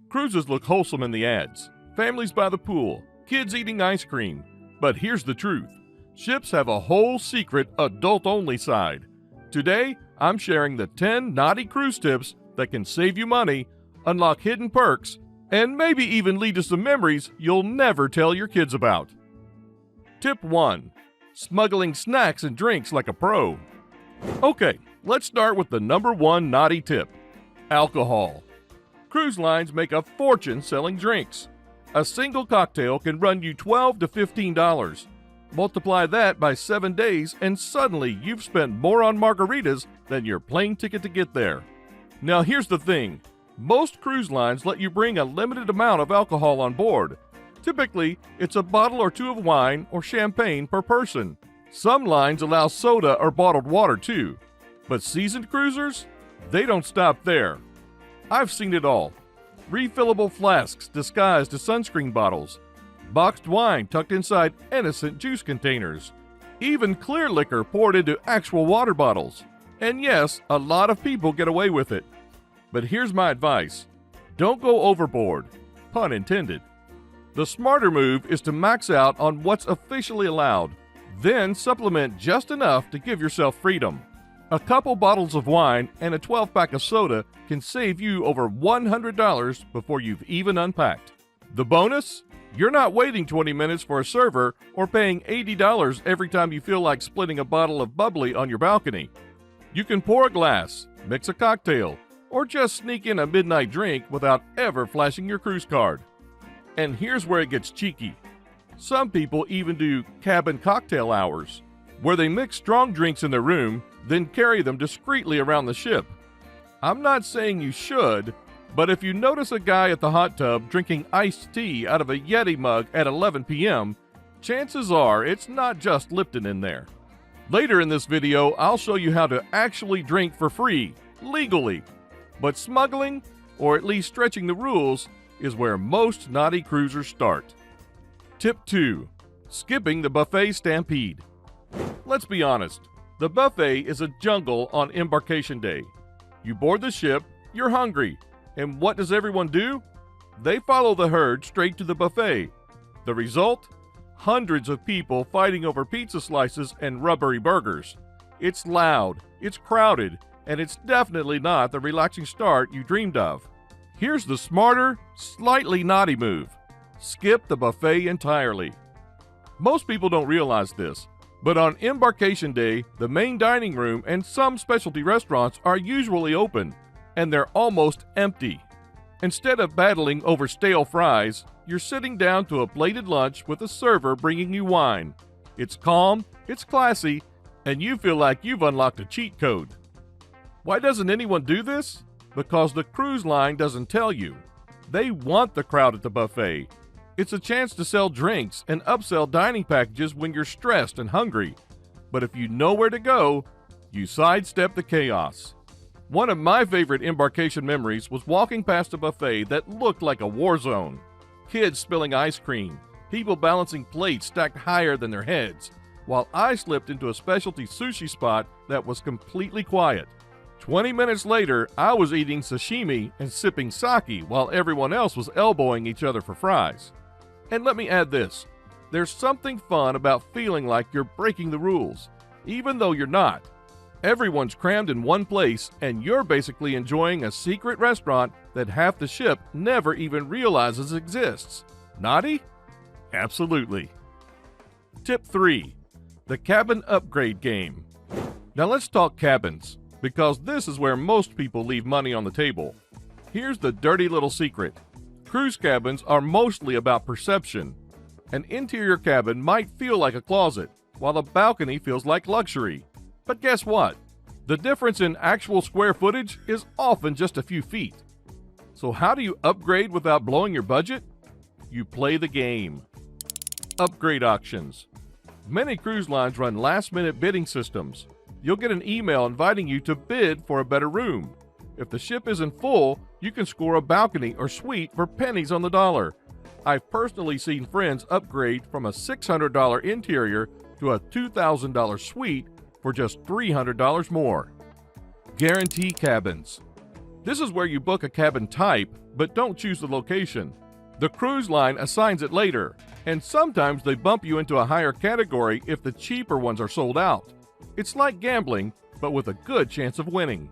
Cruises look wholesome in the ads. Families by the pool, kids eating ice cream. But here's the truth. Ships have a whole secret adult-only side. Today, I'm sharing the 10 naughty cruise tips that can save you money, unlock hidden perks, and maybe even lead to some memories you'll never tell your kids about. Tip 1. Smuggling snacks and drinks like a pro. Okay, let's start with the number 1 naughty tip. Alcohol. Cruise lines make a fortune selling drinks. A single cocktail can run you $12 to $15. Multiply that by 7 days and suddenly you've spent more on margaritas than your plane ticket to get there. Now here's the thing. Most cruise lines let you bring a limited amount of alcohol on board. Typically, it's a bottle or 2 of wine or champagne per person. Some lines allow soda or bottled water too. But seasoned cruisers? They don't stop there. I've seen it all. Refillable flasks disguised as sunscreen bottles. Boxed wine tucked inside innocent juice containers. Even clear liquor poured into actual water bottles. And yes, a lot of people get away with it. But here's my advice. Don't go overboard. Pun intended. The smarter move is to max out on what's officially allowed. Then supplement just enough to give yourself freedom. A couple bottles of wine and a 12-pack of soda can save you over $100 before you've even unpacked. The bonus? You're not waiting 20 minutes for a server or paying $80 every time you feel like splitting a bottle of bubbly on your balcony. You can pour a glass, mix a cocktail, or just sneak in a midnight drink without ever flashing your cruise card. And here's where it gets cheeky. Some people even do cabin cocktail hours, where they mix strong drinks in their room, then carry them discreetly around the ship. I'm not saying you should, but if you notice a guy at the hot tub drinking iced tea out of a Yeti mug at 11 p.m., chances are it's not just Lipton in there. Later in this video, I'll show you how to actually drink for free, legally. But smuggling, or at least stretching the rules, is where most naughty cruisers start. Tip 2. Skipping the buffet stampede. Let's be honest. The buffet is a jungle on embarkation day. You board the ship, you're hungry, and what does everyone do? They follow the herd straight to the buffet. The result? Hundreds of people fighting over pizza slices and rubbery burgers. It's loud, it's crowded, and it's definitely not the relaxing start you dreamed of. Here's the smarter, slightly naughty move. Skip the buffet entirely. Most people don't realize this, but on embarkation day, the main dining room and some specialty restaurants are usually open, and they're almost empty. Instead of battling over stale fries, you're sitting down to a plated lunch with a server bringing you wine. It's calm, it's classy, and you feel like you've unlocked a cheat code. Why doesn't anyone do this? Because the cruise line doesn't tell you. They want the crowd at the buffet. It's a chance to sell drinks and upsell dining packages when you're stressed and hungry. But if you know where to go, you sidestep the chaos. One of my favorite embarkation memories was walking past a buffet that looked like a war zone. Kids spilling ice cream, people balancing plates stacked higher than their heads, while I slipped into a specialty sushi spot that was completely quiet. 20 minutes later, I was eating sashimi and sipping sake while everyone else was elbowing each other for fries. And let me add this. There's something fun about feeling like you're breaking the rules, even though you're not. Everyone's crammed in one place, and you're basically enjoying a secret restaurant that half the ship never even realizes exists. Naughty? Absolutely. Tip 3. The cabin upgrade game. Now let's talk cabins, because this is where most people leave money on the table. Here's the dirty little secret. Cruise cabins are mostly about perception. An interior cabin might feel like a closet, while a balcony feels like luxury. But guess what? The difference in actual square footage is often just a few feet. So how do you upgrade without blowing your budget? You play the game. Upgrade auctions. Many cruise lines run last-minute bidding systems. You'll get an email inviting you to bid for a better room. If the ship isn't full, you can score a balcony or suite for pennies on the dollar. I've personally seen friends upgrade from a $600 interior to a $2,000 suite for just $300 more. Guarantee cabins. This is where you book a cabin type, but don't choose the location. The cruise line assigns it later, and sometimes they bump you into a higher category if the cheaper ones are sold out. It's like gambling, but with a good chance of winning.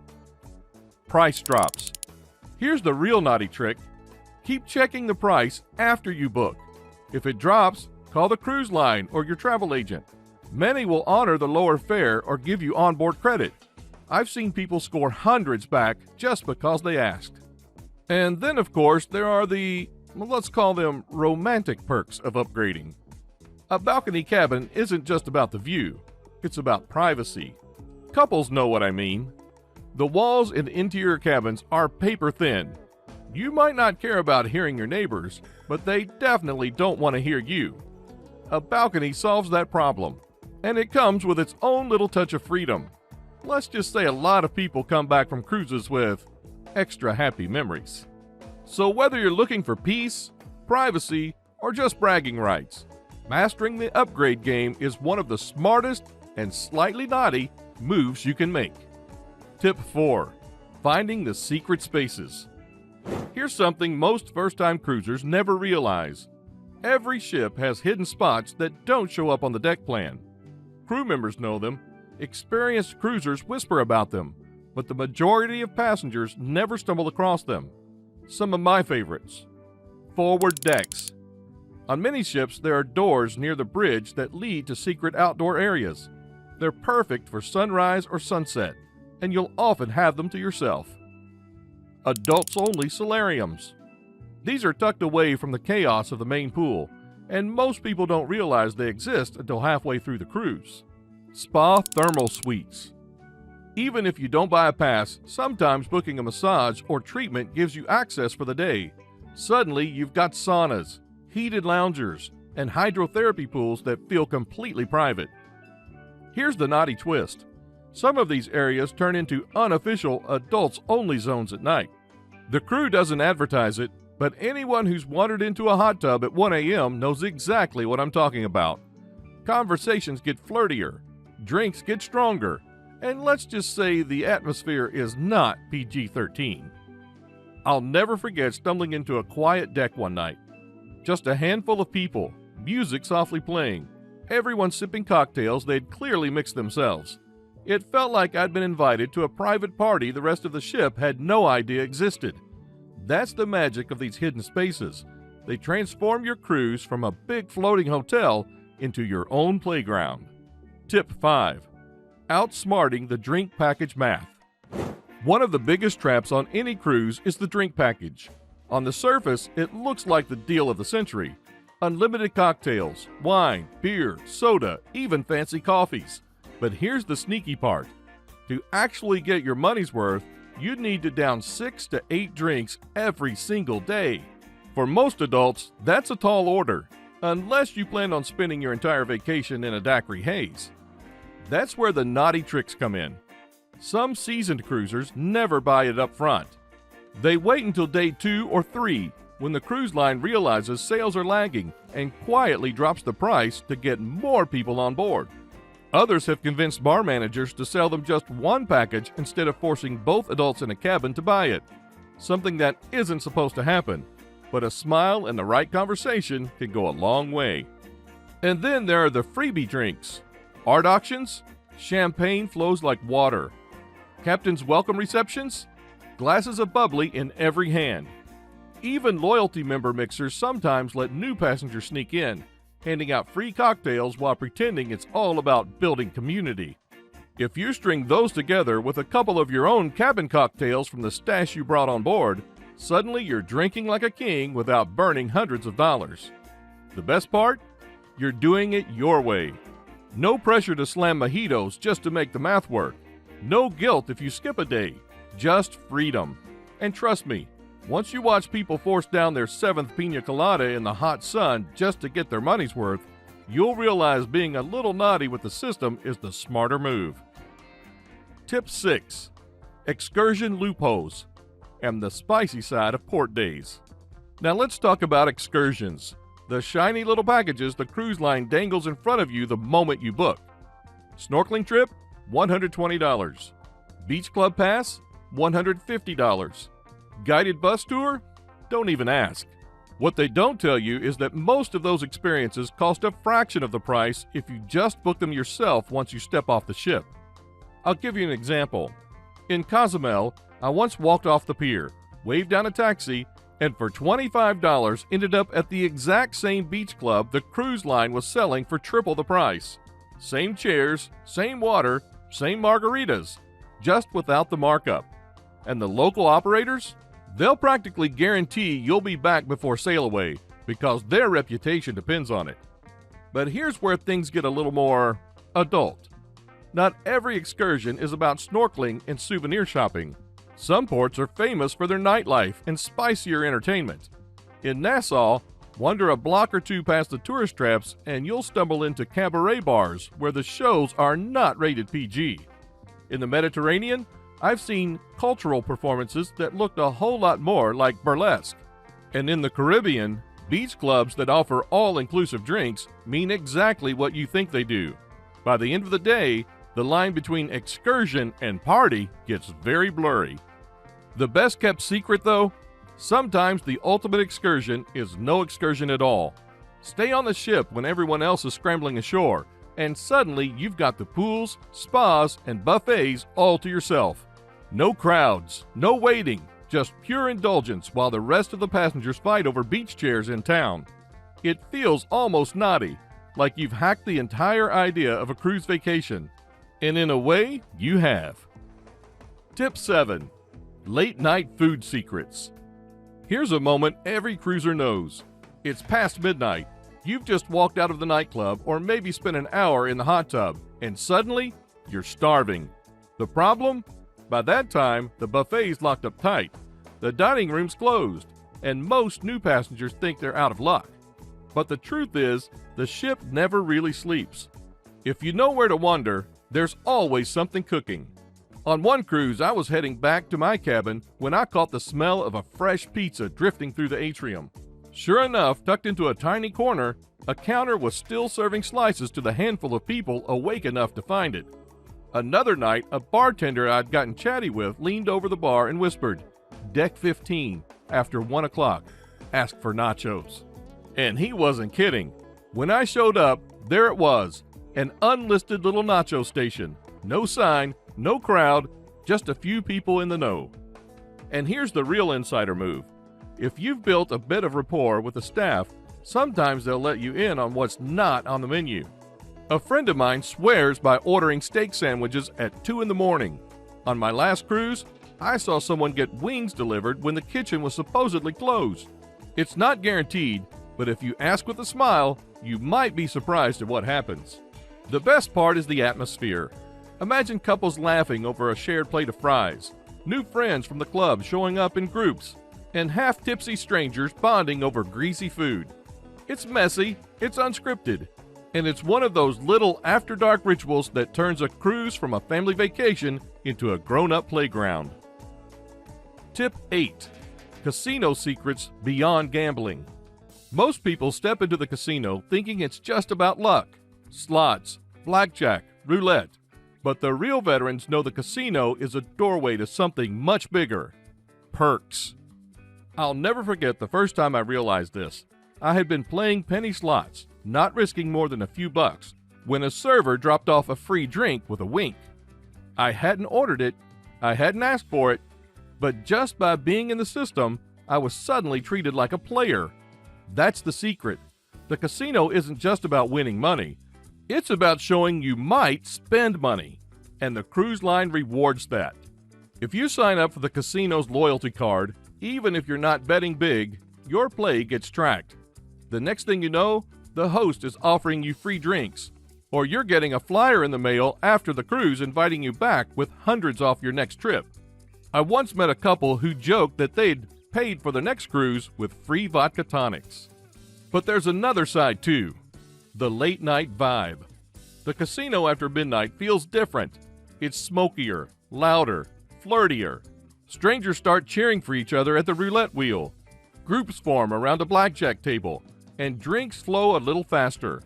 Price drops. Here's the real naughty trick. Keep checking the price after you book. If it drops, call the cruise line or your travel agent. Many will honor the lower fare or give you onboard credit. I've seen people score hundreds back just because they asked. And then, of course, there are let's call them romantic perks of upgrading. A balcony cabin isn't just about the view, it's about privacy. Couples know what I mean. The walls in interior cabins are paper thin. You might not care about hearing your neighbors, but they definitely don't want to hear you. A balcony solves that problem, and it comes with its own little touch of freedom. Let's just say a lot of people come back from cruises with extra happy memories. So whether you're looking for peace, privacy, or just bragging rights, mastering the upgrade game is one of the smartest and slightly naughty moves you can make. Tip 4. Finding the secret spaces. Here's something most first-time cruisers never realize. Every ship has hidden spots that don't show up on the deck plan. Crew members know them, experienced cruisers whisper about them, but the majority of passengers never stumble across them. Some of my favorites. Forward decks. On many ships, there are doors near the bridge that lead to secret outdoor areas. They're perfect for sunrise or sunset, and you'll often have them to yourself. Adults-only solariums. These are tucked away from the chaos of the main pool, and most people don't realize they exist until halfway through the cruise. Spa thermal suites. Even if you don't buy a pass, sometimes booking a massage or treatment gives you access for the day. Suddenly, you've got saunas, heated loungers, and hydrotherapy pools that feel completely private. Here's the naughty twist. Some of these areas turn into unofficial adults-only zones at night. The crew doesn't advertise it, but anyone who's wandered into a hot tub at 1 a.m. knows exactly what I'm talking about. Conversations get flirtier, drinks get stronger, and let's just say the atmosphere is not PG-13. I'll never forget stumbling into a quiet deck one night. Just a handful of people, music softly playing, everyone sipping cocktails they'd clearly mixed themselves. It felt like I'd been invited to a private party the rest of the ship had no idea existed. That's the magic of these hidden spaces. They transform your cruise from a big floating hotel into your own playground. Tip 5. Outsmarting the drink package math. One of the biggest traps on any cruise is the drink package. On the surface, it looks like the deal of the century. Unlimited cocktails, wine, beer, soda, even fancy coffees. But here's the sneaky part. To actually get your money's worth, you'd need to down 6 to 8 drinks every single day. For most adults, that's a tall order, unless you plan on spending your entire vacation in a daiquiri haze. That's where the naughty tricks come in. Some seasoned cruisers never buy it up front. They wait until day 2 or 3 when the cruise line realizes sales are lagging and quietly drops the price to get more people on board. Others have convinced bar managers to sell them just one package instead of forcing both adults in a cabin to buy it. Something that isn't supposed to happen, but a smile and the right conversation can go a long way. And then there are the freebie drinks. Art auctions? Champagne flows like water. Captain's welcome receptions? Glasses of bubbly in every hand. Even loyalty member mixers sometimes let new passengers sneak in, handing out free cocktails while pretending it's all about building community. If you string those together with a couple of your own cabin cocktails from the stash you brought on board, suddenly you're drinking like a king without burning hundreds of dollars. The best part? You're doing it your way. No pressure to slam mojitos just to make the math work. No guilt if you skip a day. Just freedom. And trust me, once you watch people force down their 7th pina colada in the hot sun just to get their money's worth, you'll realize being a little naughty with the system is the smarter move. Tip 6. Excursion loopholes and the spicy side of port days. Now let's talk about excursions. The shiny little packages the cruise line dangles in front of you the moment you book. Snorkeling trip? $120. Beach club pass? $150. Guided bus tour? Don't even ask. What they don't tell you is that most of those experiences cost a fraction of the price if you just book them yourself once you step off the ship. I'll give you an example. In Cozumel, I once walked off the pier, waved down a taxi, and for $25 ended up at the exact same beach club the cruise line was selling for triple the price. Same chairs, same water, same margaritas, just without the markup. And the local operators? They'll practically guarantee you'll be back before sail away because their reputation depends on it. But here's where things get a little more adult. Not every excursion is about snorkeling and souvenir shopping. Some ports are famous for their nightlife and spicier entertainment. In Nassau, wander a block or two past the tourist traps and you'll stumble into cabaret bars where the shows are not rated PG. In the Mediterranean, I've seen cultural performances that looked a whole lot more like burlesque. And in the Caribbean, beach clubs that offer all-inclusive drinks mean exactly what you think they do. By the end of the day, the line between excursion and party gets very blurry. The best kept secret, though? Sometimes the ultimate excursion is no excursion at all. Stay on the ship when everyone else is scrambling ashore, and suddenly you've got the pools, spas, and buffets all to yourself. No crowds, no waiting, just pure indulgence while the rest of the passengers fight over beach chairs in town. It feels almost naughty, like you've hacked the entire idea of a cruise vacation. And in a way, you have. Tip 7. Late night food secrets. Here's a moment every cruiser knows. It's past midnight. You've just walked out of the nightclub or maybe spent an hour in the hot tub, and suddenly, you're starving. The problem? By that time, the buffet's locked up tight, the dining room's closed, and most new passengers think they're out of luck. But the truth is, the ship never really sleeps. If you know where to wander, there's always something cooking. On one cruise, I was heading back to my cabin when I caught the smell of a fresh pizza drifting through the atrium. Sure enough, tucked into a tiny corner, a counter was still serving slices to the handful of people awake enough to find it. Another night, a bartender I'd gotten chatty with leaned over the bar and whispered, "Deck 15, after 1 o'clock, ask for nachos." And he wasn't kidding. When I showed up, there it was, an unlisted little nacho station. No sign, no crowd, just a few people in the know. And here's the real insider move. If you've built a bit of rapport with the staff, sometimes they'll let you in on what's not on the menu. A friend of mine swears by ordering steak sandwiches at 2 in the morning. On my last cruise, I saw someone get wings delivered when the kitchen was supposedly closed. It's not guaranteed, but if you ask with a smile, you might be surprised at what happens. The best part is the atmosphere. Imagine couples laughing over a shared plate of fries, new friends from the club showing up in groups, and half-tipsy strangers bonding over greasy food. It's messy, it's unscripted, and it's one of those little after-dark rituals that turns a cruise from a family vacation into a grown-up playground. Tip 8. Casino secrets beyond gambling. Most people step into the casino thinking it's just about luck, slots, blackjack, roulette. But the real veterans know the casino is a doorway to something much bigger. Perks. I'll never forget the first time I realized this. I had been playing penny slots, not risking more than a few bucks, when a server dropped off a free drink with a wink. I hadn't ordered it, I hadn't asked for it, but just by being in the system, I was suddenly treated like a player. That's the secret. The casino isn't just about winning money. It's about showing you might spend money, and the cruise line rewards that. If you sign up for the casino's loyalty card, even if you're not betting big, your play gets tracked. The next thing you know, the host is offering you free drinks, or you're getting a flyer in the mail after the cruise inviting you back with hundreds off your next trip. I once met a couple who joked that they'd paid for the next cruise with free vodka tonics. But there's another side too. The late night vibe. The casino after midnight feels different. It's smokier, louder, flirtier. Strangers start cheering for each other at the roulette wheel. Groups form around a blackjack table, and drinks flow a little faster.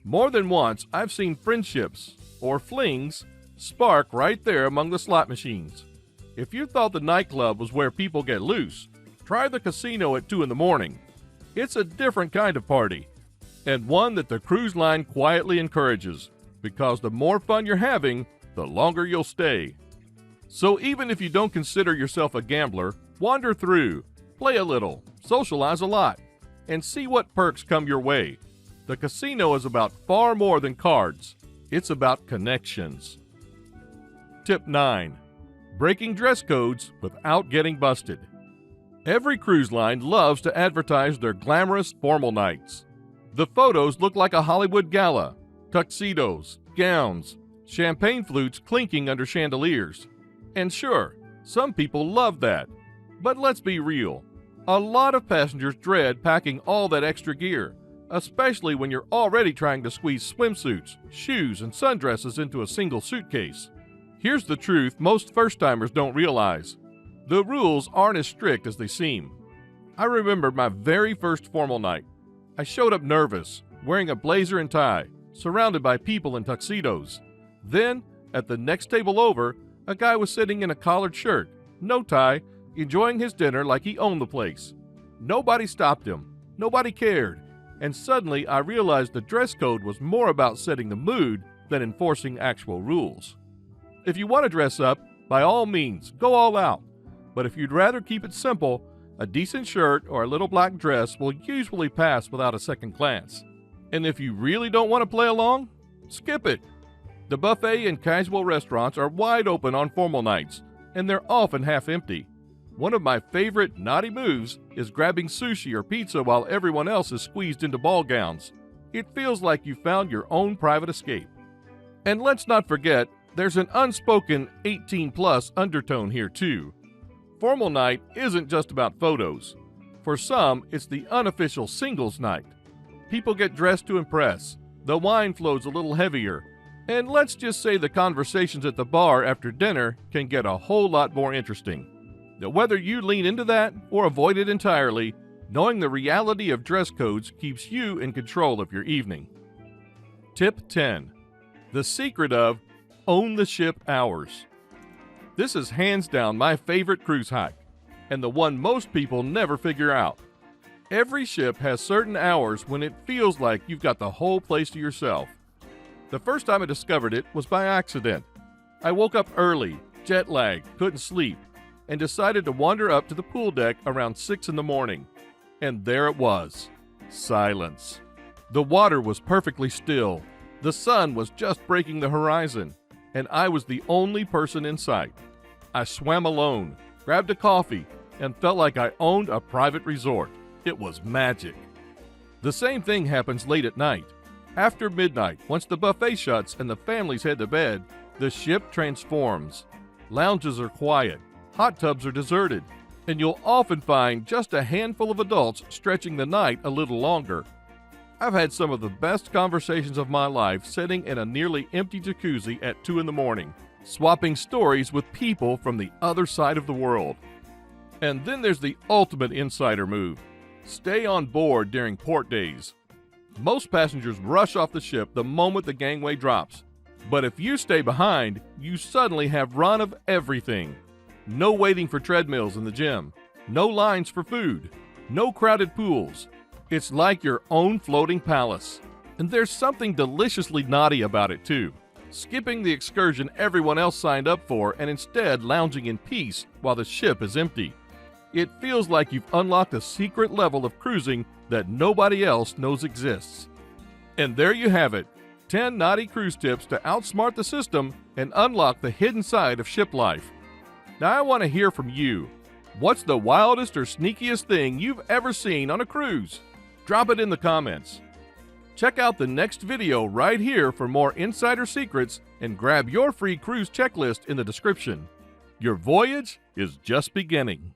More than once, I've seen friendships, or flings, spark right there among the slot machines. If you thought the nightclub was where people get loose, try the casino at 2 in the morning. It's a different kind of party, and one that the cruise line quietly encourages, because the more fun you're having, the longer you'll stay. So even if you don't consider yourself a gambler, wander through, play a little, socialize a lot, and see what perks come your way. The casino is about far more than cards. It's about connections. Tip 9. Breaking dress codes without getting busted. Every cruise line loves to advertise their glamorous formal nights. The photos look like a Hollywood gala: tuxedos, gowns, champagne flutes clinking under chandeliers. And sure, some people love that. But let's be real. A lot of passengers dread packing all that extra gear, especially when you're already trying to squeeze swimsuits, shoes, and sundresses into a single suitcase. Here's the truth most first-timers don't realize. The rules aren't as strict as they seem. I remember my very first formal night. I showed up nervous, wearing a blazer and tie, surrounded by people in tuxedos. Then, at the next table over, a guy was sitting in a collared shirt, no tie, enjoying his dinner like he owned the place. Nobody stopped him. Nobody cared. And suddenly I realized the dress code was more about setting the mood than enforcing actual rules. If you want to dress up, by all means, go all out. But if you'd rather keep it simple, a decent shirt or a little black dress will usually pass without a second glance. And if you really don't want to play along, skip it. The buffet and casual restaurants are wide open on formal nights, and they're often half empty. One of my favorite naughty moves is grabbing sushi or pizza while everyone else is squeezed into ball gowns. It feels like you found your own private escape. And let's not forget, there's an unspoken 18+ undertone here too. Formal night isn't just about photos. For some, it's the unofficial singles night. People get dressed to impress, the wine flows a little heavier, and let's just say the conversations at the bar after dinner can get a whole lot more interesting. Now, whether you lean into that or avoid it entirely, knowing the reality of dress codes keeps you in control of your evening. Tip 10. The secret of own the ship hours. This is hands down my favorite cruise hack, and the one most people never figure out. Every ship has certain hours when it feels like you've got the whole place to yourself. The first time I discovered it was by accident. I woke up early, jet lagged, couldn't sleep, and decided to wander up to the pool deck around 6 in the morning. And there it was, silence. The water was perfectly still, the sun was just breaking the horizon, and I was the only person in sight. I swam alone, grabbed a coffee, and felt like I owned a private resort. It was magic. The same thing happens late at night. After midnight, once the buffet shuts and the families head to bed, the ship transforms. Lounges are quiet, hot tubs are deserted, and you'll often find just a handful of adults stretching the night a little longer. I've had some of the best conversations of my life sitting in a nearly empty jacuzzi at 2 in the morning, swapping stories with people from the other side of the world. And then there's the ultimate insider move. Stay on board during port days. Most passengers rush off the ship the moment the gangway drops. But if you stay behind, you suddenly have run of everything. No waiting for treadmills in the gym. No lines for food. No crowded pools. It's like your own floating palace. And there's something deliciously naughty about it too. Skipping the excursion everyone else signed up for and instead lounging in peace while the ship is empty. It feels like you've unlocked a secret level of cruising that nobody else knows exists. And there you have it, 10 naughty cruise tips to outsmart the system and unlock the hidden side of ship life. Now I want to hear from you. What's the wildest or sneakiest thing you've ever seen on a cruise? Drop it in the comments. Check out the next video right here for more insider secrets and grab your free cruise checklist in the description. Your voyage is just beginning.